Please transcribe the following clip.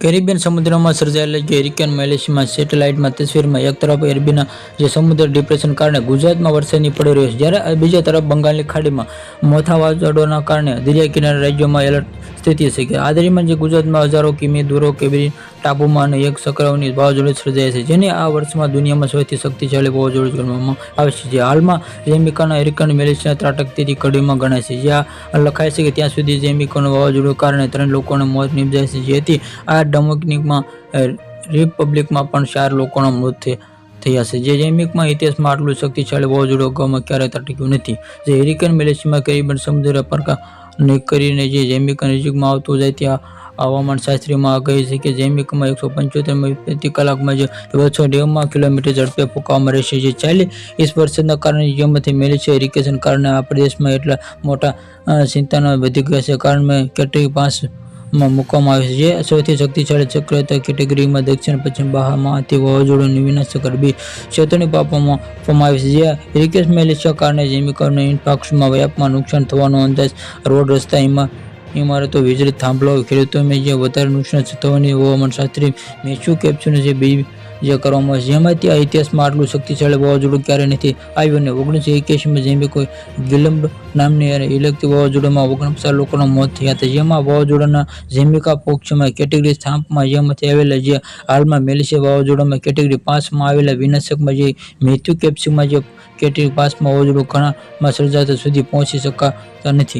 Caribbean સમુદ્રમાં સર્જાયેલા જે હરિકેન મેલેસીમાં સેટેલાઇટમાં તસવીરમાં એક તરફ એરબીના જે સમુદ્ર ડિપ્રેશન કારણે ગુજરાતમાં વરસાદની પડી રહ્યો છે, જ્યારે બીજા તરફ બંગાળની ખાડીમાં મોથા વાવાઝોડાના કારણે દરિયા કિનારા રાજ્યોમાં એલર્ટ સ્થિતિ છે. આ દરમિયાન જે ગુજરાતમાં હજારો કિમી દૂર કેરેબિયન ટાપુમાં એક ચક્રવાતી વાવાઝોડું સર્જાય છે, જેને આ વર્ષમાં દુનિયામાં સૌથી શક્તિશાળી વાવાઝોડું ગણવામાં આવે છે. જે હાલમાં જેમિકાના હરિકેન મેલેસીના ત્રાટકતી કડીમાં ગણાય છે. જ્યાં લખાય છે કે ત્યાં સુધી જેમિકાનું વાવાઝોડું કારણે 3 લોકોના મોત નિપજાય છે, જેથી આ ડોમિનિકમાં રિપબ્લિકમાં પણ 4 લોકોના મૃત થયા છે. જે જેમિકમાં ઇતિહાસમાં આટલું શક્તિશાળી વાવાઝોડું અગાઉમાં ક્યારેય ત્રાટક્યું નથી. જે હરિકેન મેલેસીમાં કેરેબિયન સમુદ્ર પર કરીને જે જેમિકા નજીકમાં આવતું જાય ત્યાં હવામાન શાસ્ત્રીમાં આગાહી છે કે જેમિકામાં 175 મીલ પ્રતિ કલાકમાં 290 કિલોમીટર ઝડપે ફૂંકાવામાં રહેશે. જે 40 વરસાદના કારણે જેમાંથી મેલેશિયા હરિકેન કારણે આ પ્રદેશમાં એટલા મોટા ચિંતાના વધી ગયા છે. કારણ કેટેગરી 5 માં મૂકવામાં આવે છે, જે સૌથી શક્તિશાળી ચક્રવાત કેટેગરીમાં દક્ષિણ પશ્ચિમ બહારમાંથી વાવાઝોડું વિનાશક અરબી ક્ષેત્રની આપવામાં આવે છે. જે હરિકેન મેલેશિયા કારણે જેમિકાના ઇનપાક્સમાં વ્યાપકમાં નુકસાન થવાનો અંદાજ રોડ રસ્તા ઇમારતો વીજળી થાંભલો ખેડૂતોને જે વધારે નુકસાન થવાની હવામાન શાસ્ત્રી મેથ્યુ કેપ્સુને જે કરવામાં આવે છે, જેમાંથી આ ઇતિહાસમાં આટલું શક્તિશાળી વાવાઝોડું ક્યારેય નથી આવ્યું. અને 1981માં જેમિકો ગિલ્બર્ટ નામની ઇલેક્ટ્રિક વાવાઝોડામાં 49 લોકોના મોત થયા હતા, જેમાં વાવાઝોડાના જેમિકા પક્ષમાં કેટેગરી 7માં જેમાંથી આવેલા, જે હાલમાં મેલેશિયા વાવાઝોડામાં કેટેગરી 5માં આવેલા વિનાશકમાં જે મેથ્યુ કેપ્સુમાં જે કેટેગરી 5માં વાવાઝોડું ઘણામાં સર્જાતા સુધી પહોંચી શકતા નથી.